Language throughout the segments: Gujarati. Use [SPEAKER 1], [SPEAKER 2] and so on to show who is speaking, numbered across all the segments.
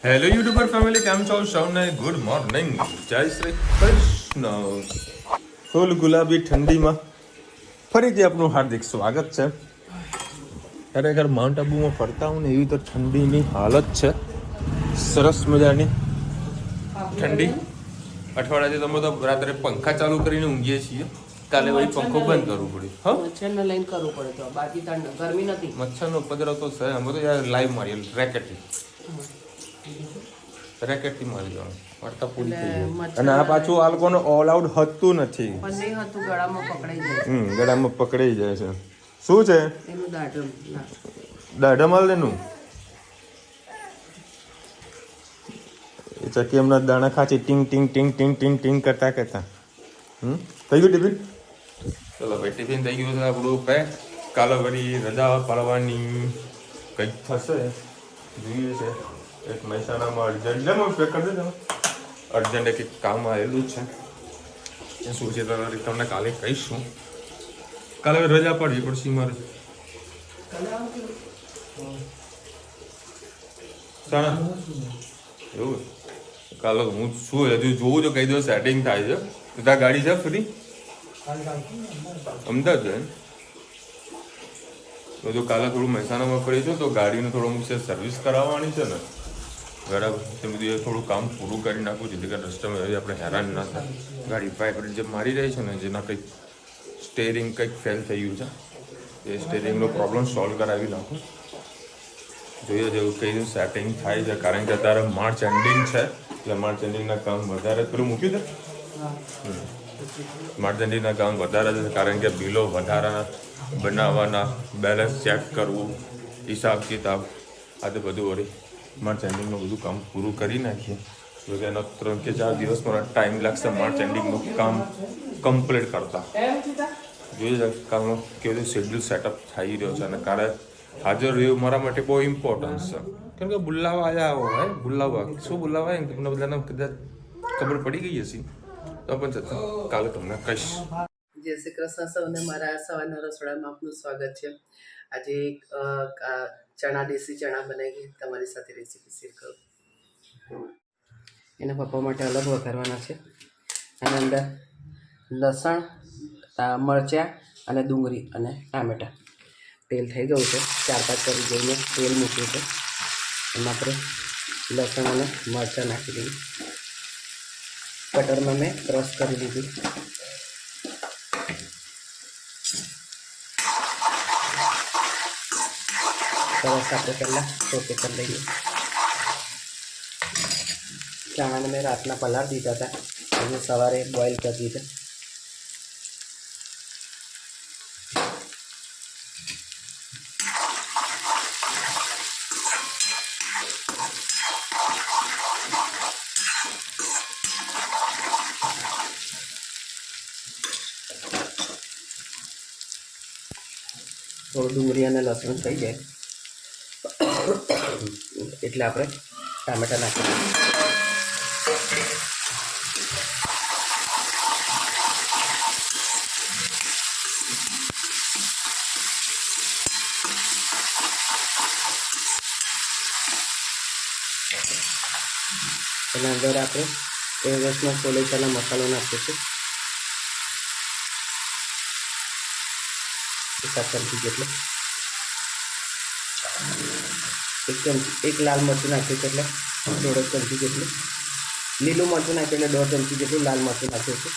[SPEAKER 1] હેલો યુટ્યુબર ફેમિલી, કેમ છો? સૌને ગુડ મોર્નિંગ, જય શ્રી કૃષ્ણ. ફૂલ ગુલાબી ઠંડીમાં ફરીથી આપનું હાર્દિક સ્વાગત છે. ખરેખર માઉન્ટ આબુમાં ફરતા હું ને એવી તો ઠંડીની હાલત છે, સરસ મજાની ઠંડી. અઠવાડિયાથી તમે તો રાત્રે પંખા ચાલુ કરીને ઊંઘીએ છીએ. કાલે વળી પંખો બંધ કરવું પડ્યું. હા,
[SPEAKER 2] મચ્છરને લઈને કરવું પડે તો બાકી ગરમી નથી.
[SPEAKER 1] મચ્છરનો ઉપદ્રવ તો છે. અમે તો યાર લાઈવ મારીએ રેકેટથી મારી જવાનું વાર્તા પૂરી થઈ ગઈ. અને આ પાછું આ લોકોને ઓલ આઉટ હતું નથી,
[SPEAKER 2] પણ નહીં હતું, ગળામાં પકડાઈ જાય.
[SPEAKER 1] ગળામાં પકડાઈ જાય છે. શું છે
[SPEAKER 2] એનું દાઢમ
[SPEAKER 1] દાઢમાલ એનું? એ ચકી એમના દાણા ખાચી ટીંગ ટીંગ ટીંગ ટીંગ ટીંગ ટીંગ કરતા કરતા થઈ ગયું ટિફિન. ચલો ભાઈ, ટિફિન થઈ ગયું છે આપણું પેક. કાલે વળી રજા પાડવાની કંઈક થશે, જોઈએ છે. એક મહેસાણામાં અર્જન્ટ પેક કરી દે તમે. અર્જન્ટ એક કામ આવેલું છે, એ શું છે તમને કાલે કહીશું. કાલે રજા પડવી પડશે મારે. એવું કાલે હું શું હજુ જોઉં છું, કઈ દિવસ સેટિંગ થાય છે. ત્યાં ગાડી છે ફરી અમદાવાદ જાય બધું. કાલે થોડું મહેસાણામાં પડી છું તો ગાડીનું થોડું અમુક સર્વિસ કરાવવાની છે ને, બરાબર. તે બધું થોડું કામ પૂરું કરી નાખવું, જેથી કરીને રસ્તામાં આપણે હેરાન ના થાય. ગાડી પાઇપ જે મારી રહી છે ને, જેના કંઈક સ્ટેરિંગ કંઈક ફેલ થઈ ગયું છે, એ સ્ટેરિંગનો પ્રોબ્લેમ સોલ્વ કરાવી નાખું. જોઈએ જેવું કઈ સેટિંગ થાય છે, કારણ કે અત્યારે માર્ચ એન્ડિંગ છે, એટલે માર્ચ એન્ડિંગના કામ વધારે પેલું મૂક્યું છે. માર્ચ એન્ડિંગના કામ વધારે છે, કારણ કે બિલો વધારાના બનાવવાના, બેલેન્સ ચેક કરવું, હિસાબ કિતાબ, આ તો બધું વળી માર્ચ એન્ડિંગનું બધું કામ પૂરું કરી નાખીએ. તો કે એનો 3 કે 4 દિવસ મને ટાઈમ લાગશે માર્ચ એન્ડિંગનું કામ કમ્પ્લીટ કરતા. જોઈએ કામનો કેવું શેડ્યુલ સેટઅપ થઈ રહ્યો છે. અને કાલે હાજર રહ્યું મારા માટે બહુ ઇમ્પોર્ટન્સ છે, કેમ કે બોલાવા આવ્યા હોય. બોલાવા શું બોલાવા એમ તમને બધાને કદાચ ખબર પડી ગઈ હશે, તો પણ કાલે તમને કહીશ.
[SPEAKER 2] જય શ્રી કૃષ્ણ સૌને. મારા સવારના રસોડામાં આપનું સ્વાગત છે. આજે ચણા દેશી ચણા બનાવી તમારી સાથે રેસીપી શેર કરું. એના પપ્પા માટે અલગ વઘારવાના છે. આની અંદર લસણ, મરચાં અને ડુંગળી અને ટામેટાં. તેલ થઈ ગયું છે, 4-5 કરી જઈને તેલ મૂક્યું છે. એમાં આપણે લસણ અને મરચાં નાખી દઈએ. બટરમાં મેં ક્રશ કરી દીધી. સરસ આપણે પહેલાં સોતે કરી લઈએ. ચણાને મેં રાતના પલાળ દીધા હતા, આજે સવારે બોઇલ કરી દીધા. થોડું ડુંગળી અને લસણ થઈ જાય એટલે આપણે ટામેટાં નાખી દઈએ. એના અંદર આપણે એવરેસ્ટનો સોલે ચણા મસાલો નાખીશું, 1 ચમચી જેટલો. 1 લાલ મરચું નાખ્યું છે એટલે 1.5 ચમચી જેટલું. લીલું મરચું નાખ્યું એટલે 1.5 ચમચી જેટલું લાલ મરચું નાખ્યું છે.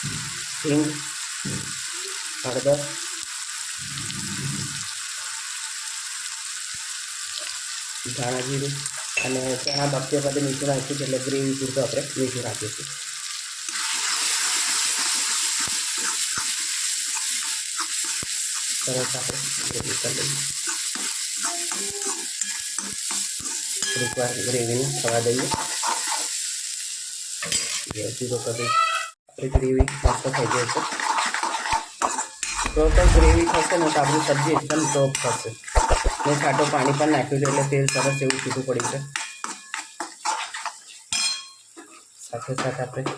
[SPEAKER 2] હિંગ, હળદર, ધાણા જીરું અને ચણા બફ્યા પછી મીઠું નાખ્યું છે, એટલે ગ્રેવી પૂરતું આપણે મીઠું રાખીશું. સરસ આપણે ગ્રેવી કરી લઈએ. થોડીક વાર ગ્રેવીને થવા દઈએ. જીરો કરી દઈએ. આપણી ગ્રેવી મસ્ત થઈ જાય છે. પ્રોપર ગ્રેવી થશે ને તો આપણી સબ્જી એકદમ ટોપ થશે. મેં છાંટો પાણી પણ નાખ્યું છે, એટલે તેલ સરસ એવું છૂટું પડી છે. સાથે સાથે આપણે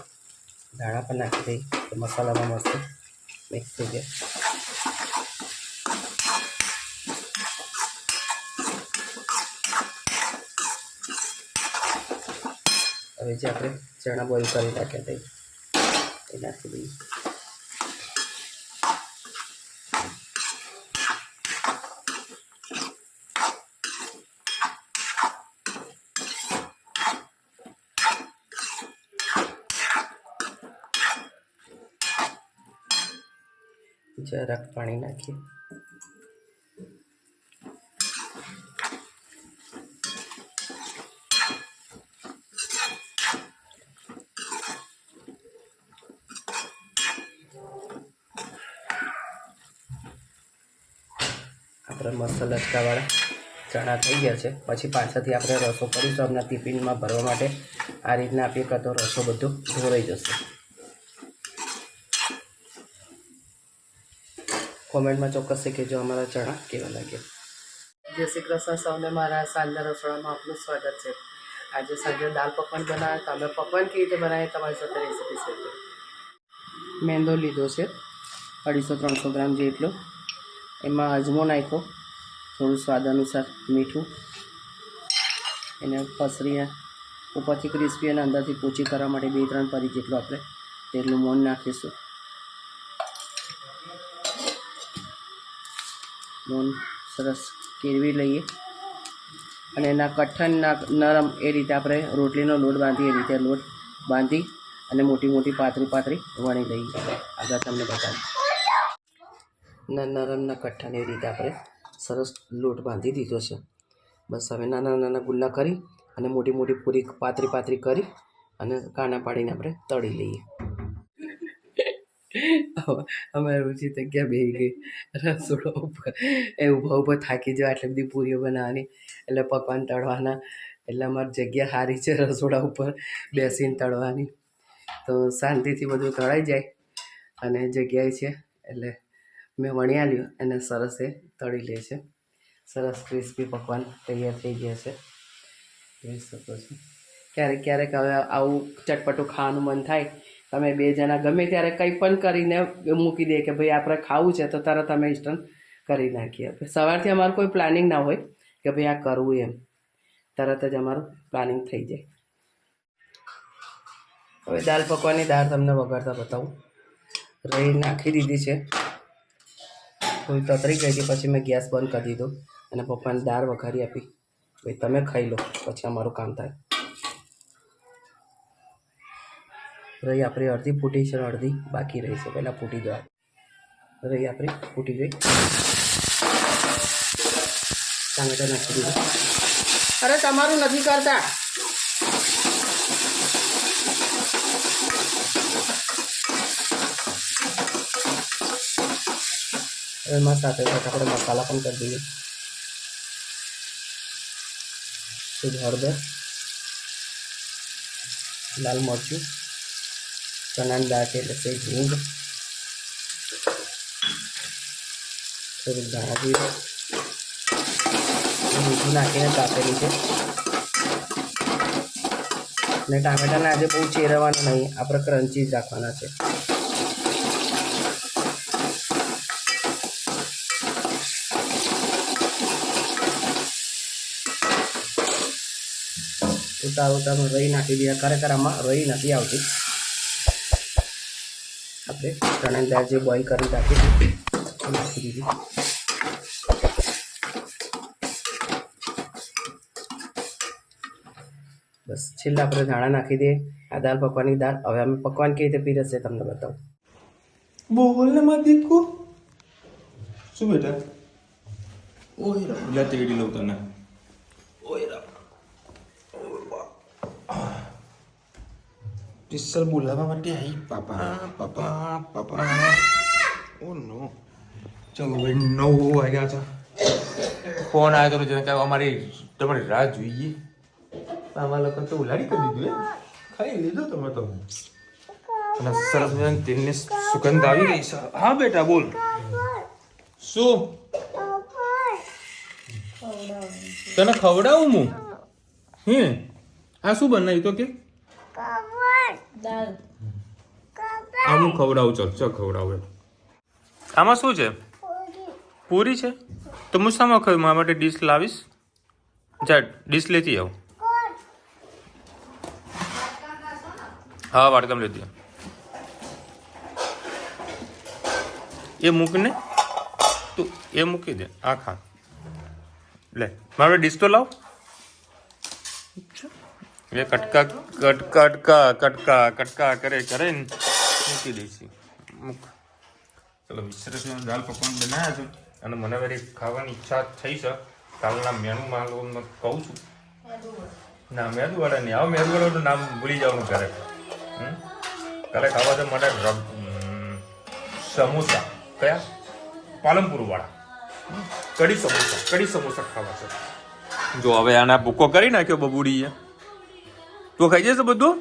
[SPEAKER 2] ધાણા પણ નાખી દઈએ તો મસાલામાં મસ્ત મિક્સ થઈ જાય. હવે જે આપણે ચણા બોઇલ કરી નાખ્યા હતા એ નાખી દઈએ. જરાક પાણી નાખીએ. આપણા મસ્ત લચકાવાળા ચણા થઈ ગયા છે. પછી પાછળથી આપણે રસો કરીશું આપણા ટિફિનમાં ભરવા માટે. આ રીતના આપીએ કાં તો રસો બધું ઢોળાઈ જશે. કોમેન્ટમાં ચોક્કસ કહેજો અમારા ચણા કેવા લાગ્યા. જય શ્રી કૃષ્ણ સૌને, મારા સાંજના રસોડામાં આપનું સ્વાગત છે. આજે સાંજે દાળ પકવાન બનાવ્યા. તો અમે પકવાન કેવી રીતે બનાવીએ તમારી સાથે રેસીપી શેર કરીએ. મેંદો લીધો છે 250-300 ગ્રામ જેટલો. એમાં અજમો નાખ્યો, થોડું સ્વાદ અનુસાર મીઠું, એને પસરીને ઉપરથી ક્રિસ્પી અને અંદરથી પોચી કરવા માટે 2-3 પરી જેટલું આપણે તેલનું મોણ નાખીશું. મોણ સરસ કેળવી લઈએ અને એના કઠણ નરમ એ રીતે આપણે રોટલીનો લોટ બાંધીએ એ રીતે લોટ બાંધી અને મોટી મોટી પાતળી વણી લઈએ. આગળ તમને બતાવું. નરમના કઠ્ઠાને એ રીતે આપણે સરસ લોટ બાંધી દીધો છે. બસ હવે નાના ગુલ્લા કરી અને મોટી મોટી પૂરી પાતળી કરી અને કાના પાડીને આપણે તળી લઈએ. અમારી રુચિ તો ક્યાં બેસી ગઈ રસોડા ઉપર. એ ઊભા થાકી જાય આટલી બધી પૂરીઓ બનાવવાની, એટલે પકવાન તળવાના, એટલે અમારી જગ્યા સારી છે રસોડા ઉપર બેસીને તળવાની. તો શાંતિથી બધું તળાઈ જાય અને જગ્યાએ છે એટલે મેં વણી આલ્યું અને સરસ એ તળી લે છે. સરસ ક્રિસ્પી પકવાન તૈયાર થઈ ગયા છે, જોઈ શકો છો. ક્યારેક હવે આવું ચટપટું ખાવાનું મન થાય, તમે 2 જણા ગમે ત્યારે કંઈ પણ કરીને મૂકી દે કે ભાઈ આપણે ખાવું છે તો તરત અમે ઇન્સ્ટન્ટ કરી નાખીએ. સવારથી અમારું કોઈ પ્લાનિંગ ના હોય કે ભાઈ આ કરવું એમ, તરત જ અમારું પ્લાનિંગ થઈ જાય. હવે દાળ પકવાની દાળ તમને વઘારતા બતાવું. રહી નાખી દીધી છે, થોડી તતરી ગઈ હતી, પછી મેં ગેસ બંધ કરી દીધો અને પપ્પાને દાળ વઘારી આપી. ભાઈ તમે ખાઈ લો પછી અમારું કામ થાય. રહી આપણી અડધી ફૂટી છે, અડધી બાકી રહી છે, પહેલાં ફૂટી જવા. રહી આપણી ફૂટી ગઈ. ટામેટા નાખી દીધું. અરે તમારું નથી કરતા. એમાં સાથે આપણે મસાલા પણ કરી દઈએ. શુદ્ધ હળદર, લાલ મરચું, ચણાની દાળ છે એટલે સેજ હિંગ, થોડુંક ધાણા જીરું, મીઠું નાખીને કાપેલી છે. અને ટામેટાને આજે બહુ ચેરવાના નહીં, આપણે ક્રન્ચી જ રાખવાના છે. ઉતારમાં રહી નાખી દઈએ. ખરેખર આમાં રહી નથી આવતી. આપણે ચણાની દાળ જે બોઇલ કરી રાખી નાખી દીધી. બસ છેલ્લે આપણે ધાણા નાખી દઈએ. આ દાળ પકવાની દાળ. હવે અમે પકવાન કેવી રીતે પીરસશે તમને બતાવું.
[SPEAKER 1] બોલ ને માર દીકુ. શું બેટા? ઓય લા તેડી લઉં તને. ઓય રા. પિસ્સલ બોલાવવા માટે આવી. પાપા. ઓ નો. ચલો ભાઈ 9 વાગ્યા છે. ફોન આવ્યો તો કે અમારી તમારી રાહ જોઈએ. આમાં લોકો તો ઉલાડી કરી દીધું. ખાઈ લીધો તમે તો. અને સરસ મજાની તેલની સુગંધ આવી રહી છે. હા બેટા બોલ. શું તને ખવડાવું હું? આ શું બનાવ્યું તો કે આ હું ખવડાવું. ચલ ખવડાવું. આમાં શું છે? પૂરી છે. તો હું શામાં ખાયું? મારા માટે ડીશ લાવીશ. જા ડીશ લેતી આવું. હા વાડકામ લેતી આવ. એ મૂકને તું, એ મૂકી દે. આ ખા લે. મારો ડીશ તો લાવ. એ કટકા કટકા કટકા કટકા કટકા કરે કરે ને મૂકી દઈશી. મૂક. ચલો સરસ દાલ પકવાન બનાવ્યા છે અને મને વળી ખાવાની ઈચ્છા થઈ છે. કાલના મેનુમાં કહું છું. ના મેદુવાળા નહીં. આવો મેદુવાળાનું નામ ભૂલી જવાનું ક્યારેક. કાલે ખાવા છે માટે સમોસા. કયા? પાલનપુર વાળા કઢી સમોસા ખાવા છે. જો હવે આના ભૂકો કરી નાખ્યો બબુડીએ. તું ખાઈ જશે બધું?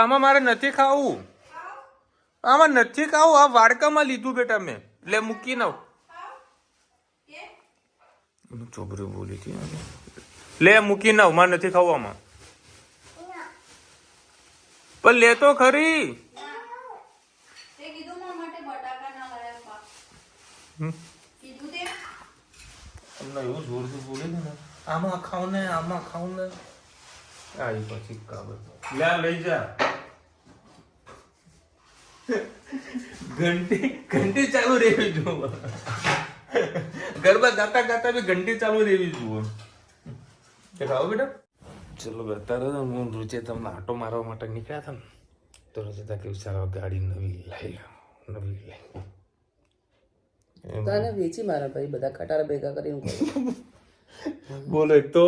[SPEAKER 1] આમાં મારે નથી ખાવું. આમાં નથી ખાવું. આ વાડકામાં લીધું બેટા મેં. લે મૂકી નાવ. છોકરી બોલી હતી. લે મૂકી નાવ. મારે નથી ખાવું આમાં. પણ લે તો ખરી. તમને એવું જોરથી બોલે છે ને, આમાં ખાવ ને આમાં ખાવ ને. આવી પછી કાબર લે લઈ જા. ઘંટી ચાલુ રહેવી જુઓ. ગરબા ગાતા ગાતા બી ઘંટી ચાલુ રહેવી જુઓ. ખાઓ બેટા. ચલો અત્યારે હું રૂચે તમને આટો મારવા માટે નીકળ્યા હતા ને તો રૂચેતા કેવું ચાલો ગાડી નવી લઈ
[SPEAKER 2] તને વેચી મારા ભાઈ બધા કટારા ભેગા કરીને
[SPEAKER 1] બોલો. એક તો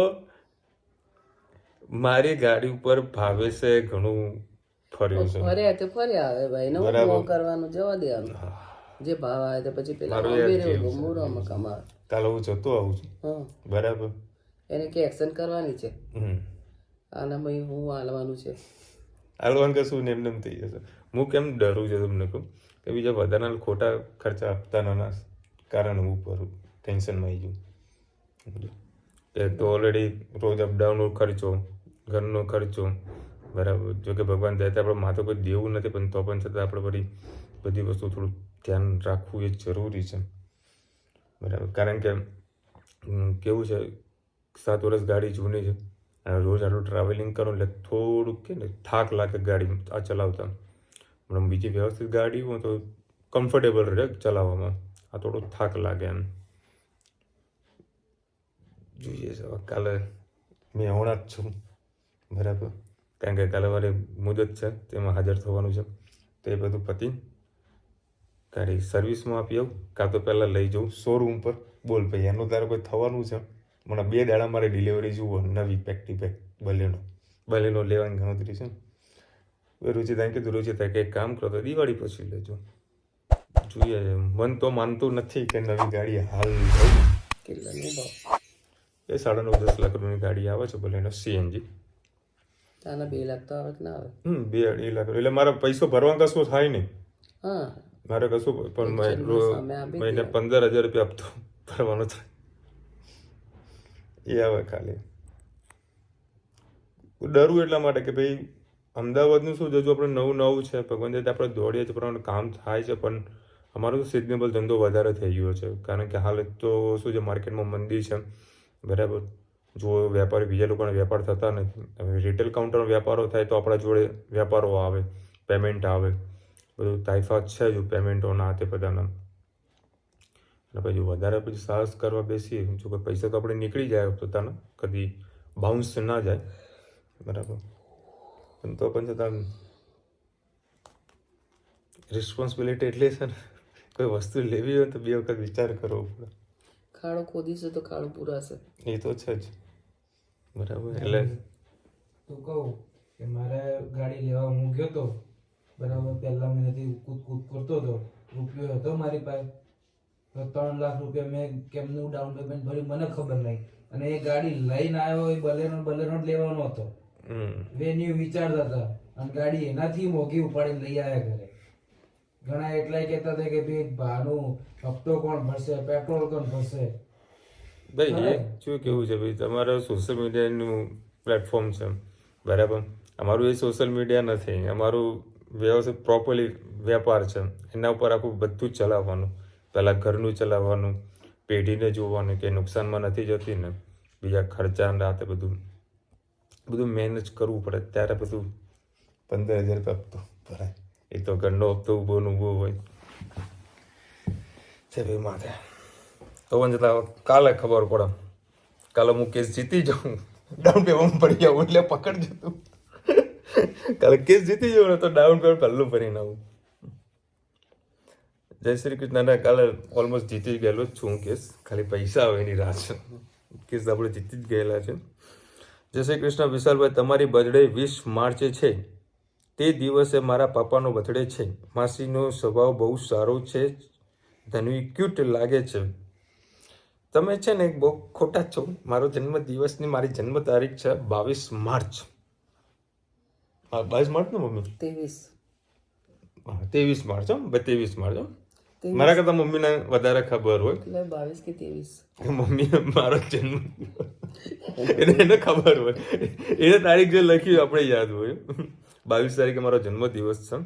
[SPEAKER 1] મારી ગાડી ઉપર ભાવે છે ઘણું ફર્યું છે.
[SPEAKER 2] ફર્યા તો ફર્યા હવે ભાઈ ને હું કરવાનું જવા દેવાનું. જે ભાવ આવે તો પછી પેલા મોરામાં કમાવે.
[SPEAKER 1] કાલે હું જતો આવું છું. બરાબર.
[SPEAKER 2] એને કે એક્શન કરવાની છે. આના ભાઈ હું હાલવાનું છે.
[SPEAKER 1] હાલવાનું કશું ને એમને એમ થઈ જશે. હું કેમ ડરું છું તમને કહું કે બીજા બધાના ખોટા ખર્ચા આપતા ના કારણ હું ઉપર ટેન્શનમાં આવી ગયું. એક તો ઓલરેડી રોજ અપડાઉનનો ખર્ચો, ઘરનો ખર્ચો, બરાબર. જોકે ભગવાન દયાથી આપણે માથે કોઈ દેવું નથી પણ તો પણ છતાં આપણે બધી વસ્તુ થોડું ધ્યાન રાખવું એ જરૂરી છે, બરાબર. કારણ કે કેવું છે 7 વર્ષ ગાડી જૂની છે અને રોજ આટલું ટ્રાવેલિંગ કરો એટલે થોડુંક કે ને થાક લાગે ગાડી આ ચલાવતા. પણ બીજી વ્યવસ્થિત ગાડી હોય તો કમ્ફર્ટેબલ રહે ચલાવવામાં. આ થોડો થાક લાગે એમ. જોઈએ છે કાલે મેં હમણાં જ છું, બરાબર. કારણ કે કાલે મારે મુદત છે તેમાં હાજર થવાનું છે. તો એ બધું પતી ગાડી સર્વિસમાં આપી આવું કાં તો પહેલાં લઈ જાઉં શોરૂમ પર. બોલ ભાઈ એનું તારે કોઈ થવાનું છે. મને 2 દાડા મારે ડિલિવરી જુઓ નવી પેકટી પેક બલેનો લેવાની ગણતરી છે. રૂચિતાને કીધું રૂચિતા કે એક કામ કરો તો દિવાળી પછી લેજો. જોઈએ મન તો માનતું નથી કે નવી ગાડી હાલ
[SPEAKER 2] કેટલાનો ભાવ?
[SPEAKER 1] એ 9.5-10 લાખ રૂપિયાની ગાડી આવે છે બલેનો સીએનજી.
[SPEAKER 2] તાના 2 લાખ તો આવે કે ના આવે?
[SPEAKER 1] 2-2.5 લાખ એટલે મારે પૈસો ભરવા કશું થાય નહીં.
[SPEAKER 2] હા
[SPEAKER 1] મારે કશું પણ મહિને 15,000 રૂપિયા હપ્તો ભરવાનો થાય એ આવે ખાલી. ડરું એટલા માટે કે ભાઈ અમદાવાદનું શું જો આપણે નવું છે ભગવાન દે આપણે દોડીએ છીએ પ્રમાણે કામ થાય છે પણ અમારો સિઝનેબલ ધંધો વધારે થઈ ગયો છે. કારણ કે હાલ તો શું છે માર્કેટમાં મંદી છે, બરાબર. જો વેપારી બીજા લોકોના વેપાર થતા નથી. હવે રિટેલ કાઉન્ટરનો વેપારો થાય તો આપણા જોડે વેપારો આવે, પેમેન્ટ આવે, બધું તાઇફાત છે જો પેમેન્ટોના તે બધાના. અને પછી વધારે પછી સાહસ કરવા બેસીએ જો કે પૈસા તો આપણે નીકળી જાય પોતાના, કદી બાઉન્સ ના જાય, બરાબર. પણ તો પણ છતાં રિસ્પોન્સિબિલિટી એટલી છે ને કોઈ વસ્તુ લેવી હોય તો 2 વખત વિચાર કરવો પડે.
[SPEAKER 2] ખાડો ખોદીશું તો ખાડો પૂરાશે.
[SPEAKER 1] એ તો છે જ, બરાબર. એટલે
[SPEAKER 3] તું કહું કે મારે ગાડી લેવા હું ગયો તો, બરાબર. પહેલા મહિનાથી કૂદ કરતો હતો, રૂપિયો હતો મારી પાસે તો 3 લાખ રૂપિયા મેં કેમનું ડાઉન પેમેન્ટ ભર્યું મને ખબર નહીં. અને એ ગાડી લઈને આવ્યો એ બલેનો લેવાનો હતો. વેન્યુ વિચારતા હતા અને ગાડી એનાથી મોંઘી ઉપાડીને લઈ આવ્યા ઘરે. ઘણા એટલાય કહેતા હતા કે ભાઈ ભાડું હપ્તો કોણ ભરશે, પેટ્રોલ કોણ ભરશે.
[SPEAKER 1] ભાઈ એ શું કેવું છે ભાઈ, તમારું સોશિયલ મીડિયાનું પ્લેટફોર્મ છે, બરાબર. અમારું એ સોશિયલ મીડિયા નથી, અમારું વ્યવસ્થિત પ્રોપરલી વેપાર છે. એના ઉપર આખું બધું જ ચલાવવાનું. પહેલાં ઘરનું ચલાવવાનું, પેઢીને જોવાનું કે નુકસાનમાં નથી જતી ને, બીજા ખર્ચા રાતે બધું બધું મેનેજ કરવું પડે ત્યારે બધું 15,000 રૂપિયા હપ્તો ભરાય. એ તો ઘરનો હપ્તો ઊભો ને ઊભો હોય છે ભાઈ માથે. તો પણ છતાં કાલે ખબર પડે, કાલે હું કેસ જીતી જાઉં, ડાઉન પેમેન્ટ પડી જાઉં એટલે પકડજો તું. કાલે કેસ જીતી જાઉં ને તો ડાઉન પેમેન્ટ પહેલું ભરીને આવું. જય શ્રી કૃષ્ણ. કાલે ઓલમોસ્ટ જીતી ગયેલો જ છું કેસ, ખાલી પૈસા આવે એની રાહ છે. કેસ આપણે જીતી જ ગયેલા છે. જય શ્રી કૃષ્ણ વિશાલભાઈ, તમારી બર્થડે 20 માર્ચે છે. તે દિવસે મારા પાપાનો બર્થડે છે. માસીનો સ્વભાવ બહુ સારો છે, ધનવી ક્યુટ લાગે છે. તમે છે ને બહુ ખોટા છો. મારો જન્મદિવસની મારી જન્મ તારીખ છે 22 માર્ચ. 22 માર્ચ ને મમ્મી? 23 માર્ચ. 23 માર્ચ. મારા કરતા મમ્મીને વધારે ખબર હોય.
[SPEAKER 2] 22 કે 23
[SPEAKER 1] મમ્મી મારો જન્મ એને ખબર હોય, એને તારીખ જે લખી આપણે યાદ હોય. 22 તારીખે મારો જન્મદિવસ છે.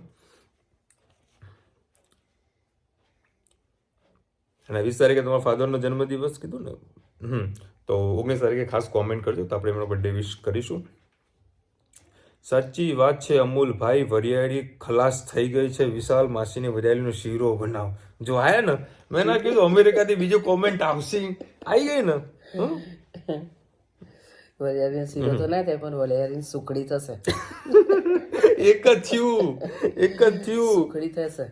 [SPEAKER 1] અને 20 તારીખે તમારા ફાધરનો જન્મદિવસ કીધું ને. તો 19 તારીખે ખાસ કોમેન્ટ કરજો તો આપણે એમનો બર્થડે વિશ કરીશું. સાચી વાત છે અમૂલભાઈ, વરિયાળી ખલાસ થઈ ગઈ છે. વિશાલ માસીની વરિયાળીનો શીરો બનાવ. જો આયા ને, મેં ના કીધું અમેરિકાથી બીજું કોમેન્ટ આવશે, આવી ગઈ ને.
[SPEAKER 2] વરિયાળીનો શીરો તો ના થાય, પણ વરિયાળીની સુખડી થશે.
[SPEAKER 1] એક જ થયું.
[SPEAKER 2] સુખડી થશે.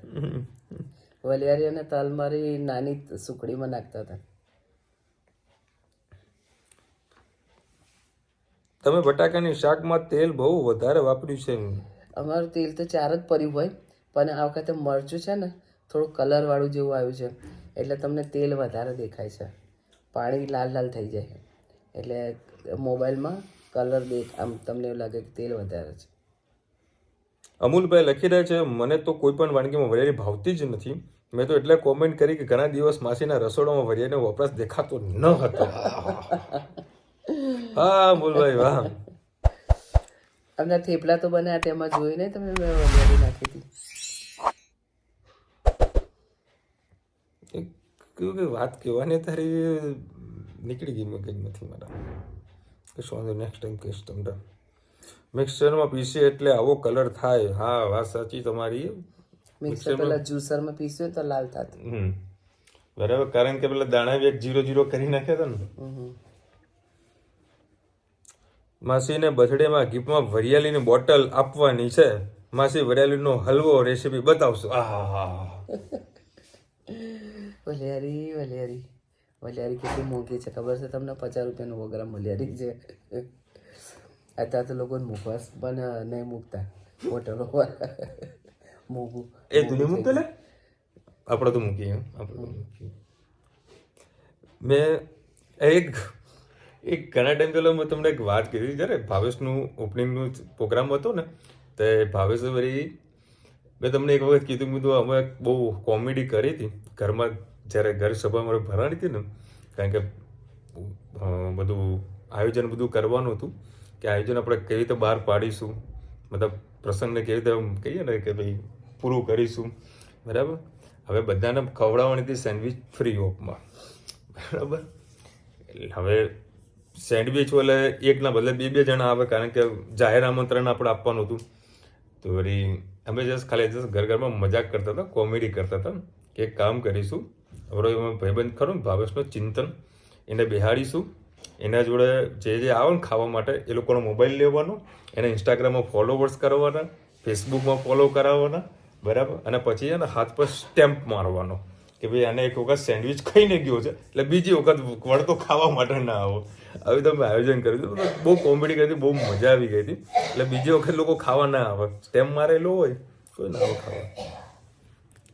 [SPEAKER 2] વલિયારી અને તલ મારી નાની સુખડીમાં નાખતા હતા.
[SPEAKER 1] તમે બટાકાની શાકમાં તેલ બહુ વધારે વાપર્યું છે.
[SPEAKER 2] અમારું તેલ તો 4 જ પડ્યું હોય, પણ આ વખતે મરચું છે ને થોડું કલર વાળું જેવું આવ્યું છે, એટલે તમને તેલ વધારે દેખાય છે. પાણી લાલ લાલ થઈ જાય એટલે મોબાઈલમાં કલર આમ તમને એવું લાગે કે તેલ વધારે છે.
[SPEAKER 1] અમૂલભાઈ લખી રહ્યા છે, મને તો કોઈ પણ વાનગીમાં વરિયાળી ભાવતી જ નથી. મેં તો એટલે કોમેન્ટ કરી કે ઘણા દિવસ માસીના રસોડામાં વરિયાળીનો વપરાશ દેખાતો ન હતો. હા અમૂલભાઈ વાહ.
[SPEAKER 2] અમને થેપલા તો બને આ ટાઈમમાં જોઈ નહીં તમે, મેં વરિયાળી નાખી હતી.
[SPEAKER 1] કે વાત કહેવાની તારી નીકળી ગઈ મગજમાંથી મારા. કશું વાંધો, નેક્સ્ટ ટાઈમ કહીશ તમને. મિક્સરમાં પીસે એટલે આવો કલર થાય. હા વાત સાચી તમારી.
[SPEAKER 2] મિક્સર પેલા જ્યુસરમાં પીસ્યું તો લાલ થાત.
[SPEAKER 1] બરાબર, કારણ કે પેલા દાણા બી 0-0 કરી નાખ્યા હતા ને. માસીને બર્થડેમાં ગિફ્ટમાં વરિયાળીની બોટલ આપવાની છે. માસી વરિયાળીનો હલવો રેસીપી બતાવશો.
[SPEAKER 2] વલિયારી કેટલી મોંઘી છે ખબર છે તમને? 50 રૂપિયાનું 100 ગ્રામ વલિયારી છે. અત્યારે તો લોકો મુખવાસ પણ નહીં મૂકતા હોટલો મોંઘું.
[SPEAKER 1] એ તું નહીં મૂકતો લે? આપણે તો મૂકીએ. મેં એક ઘણા ટાઈમ પહેલાં મેં તમને એક વાત કીધી, જ્યારે ભાવેશનું ઓપનિંગનું પ્રોગ્રામ હતો ને, તે ભાવેશે વળી મેં તમને એક વખત કીધું અમે બહુ કોમેડી કરી હતી ઘરમાં, જ્યારે ઘર સભા મારે ભરાણી હતી ને, કારણ કે બધું આયોજન બધું કરવાનું હતું કે આયોજન આપણે કેવી રીતે બહાર પાડીશું, મતલબ પ્રસંગને કેવી રીતે કહીએ ને કે ભાઈ પૂરું કરીશું. બરાબર, હવે બધાને ખવડાવવાની હતી સેન્ડવિચ ફ્રી ઓફમાં. બરાબર, હવે સેન્ડવિચ એટલે એકના બદલે 2 જણા આવે, કારણ કે જાહેર આમંત્રણ આપણે આપવાનું હતું. તો વળી અમે ખાલી ઘરમાં મજાક કરતા હતા, કોમેડી કરતા હતા કે એક કામ કરીશું, આપણે ભાઈબંધ ખરો ને ભાવેશનો ચિંતન, એને બેહાડીશું, એના જોડે જે આવે ને ખાવા માટે એ લોકોનો મોબાઈલ લેવાનો, એને ઇન્સ્ટાગ્રામમાં ફોલોવર્સ કરવાના, ફેસબુકમાં ફોલો કરાવવાના. બરાબર, અને પછી એને હાથ પર સ્ટેમ્પ મારવાનો કે ભાઈ આને એક વખત સેન્ડવિચ ખાઈને ગયો છે એટલે બીજી વખત વળતો ખાવા માટે ના આવો. આવી તો અમે આયોજન કર્યું હતું, બહુ કોમેડી કરી હતી, બહુ મજા આવી ગઈ હતી. એટલે બીજી વખત લોકો ખાવા ના આવે, સ્ટેમ્પ મારેલો હોય કોઈ ના આવે ખાવા.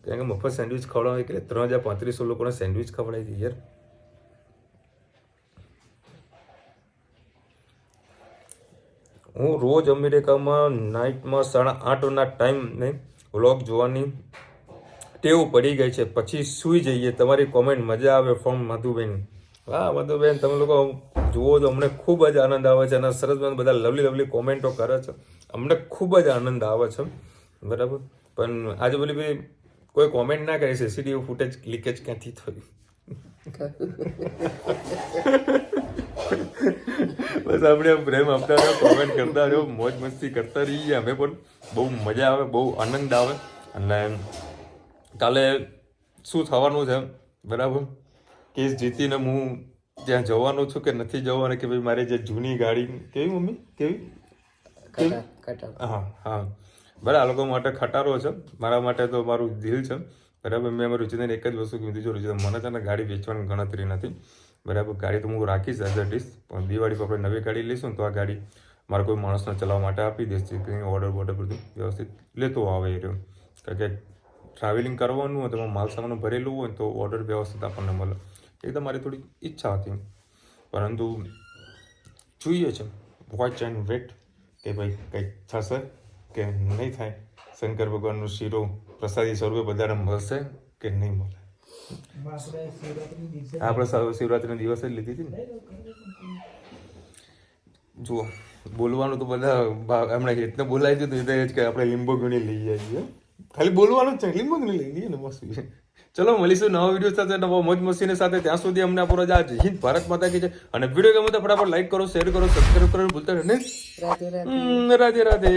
[SPEAKER 1] કારણ કે મફત સેન્ડવિચ ખવડાવે એટલે 3,3500 લોકોને સેન્ડવિચ ખવડાવી હતી યાર. હું રોજ અમેરિકામાં નાઇટમાં 8:30 ટાઈમને વ્લોગ જોવાની ટેવ પડી ગઈ છે, પછી સૂઈ જઈએ. તમારી કોમેન્ટ મજા આવે ફ્રોમ મધુબેન. હા મધુબેન, તમે લોકો જુઓ તો અમને ખૂબ જ આનંદ આવે છે અને સરસ બધા લવલી કોમેન્ટો કરે છે, અમને ખૂબ જ આનંદ આવે છે. બરાબર, પણ આજે બધી કોઈ કોમેન્ટ ના કરી, સીસીટીવી ફૂટેજ લીકેજ ક્યાંથી થયું? બસ આપણે આમ પ્રેમ આપતા રહ્યો, કોમેન્ટ કરતા રહ્યો, મોજ મસ્તી કરતા રહીએ. અમે પણ બહુ મજા આવે, બહુ આનંદ આવે. અને કાલે શું થવાનું છે બરાબર, કેસ જીતીને હું ત્યાં જવાનો છું કે નથી જવાનો, કે ભાઈ મારી જે જૂની ગાડી કેવી મમ્મી કેવી હા બરાબર, આ લોકો માટે ખટારો છે, મારા માટે તો મારું દિલ છે બરાબર. મેં અમારું રુચિને એક જ વસ્તુ કીધું છે, રુચિ મને છે ને ગાડી વેચવાની ગણતરી નથી બરાબર. ગાડી તો હું રાખીશ એઝ અ ડીશ, પણ દિવાળી પર આપણે નવી ગાડી લઈશું ને તો આ ગાડી મારા કોઈ માણસને ચલાવવા માટે આપી દઈશ, ઓર્ડર બોર્ડર બધું વ્યવસ્થિત લેતો આવે એ રહ્યો. કારણ કે ટ્રાવેલિંગ કરવાનું હોય તો માલ સામાન ભરેલું હોય તો ઓર્ડર વ્યવસ્થિત આપણને મળે. એ તો મારી થોડી ઈચ્છા હતી, પરંતુ જોઈએ છે, વોચ એન્ડ વેટ કે ભાઈ કંઈક થશે કે નહીં થાય. શંકર ભગવાનનો શીરો પ્રસાદી સ્વરૂપે બધાને મળશે કે નહીં મળે. આપણે શિવરાત્રિના દિવસે જ લીધી હતી ને. જુઓ બોલવાનું તો બધા હમણાં હેતને બોલાવી દીધું એ જ કે આપણે લીંબો ગણી લઈ આવીએ, ખાલી બોલવાનું જ છે, લીંબો ગણી લઈ લઈએ ને મસ્ત. ચલો મળીશું નવા વિડીયો સાથે, નવા મોજ મસ્તીની સાથે. ત્યાં સુધી અમને આપણો જય હિન્દ, ભારત માતા કી જય. અને વિડીયો ગમે તો ફટાફટ લાઈક કરો, શેર કરો, સબસ્ક્રાઈબ કરો ભૂલતા નહીં. રાધે રાધે.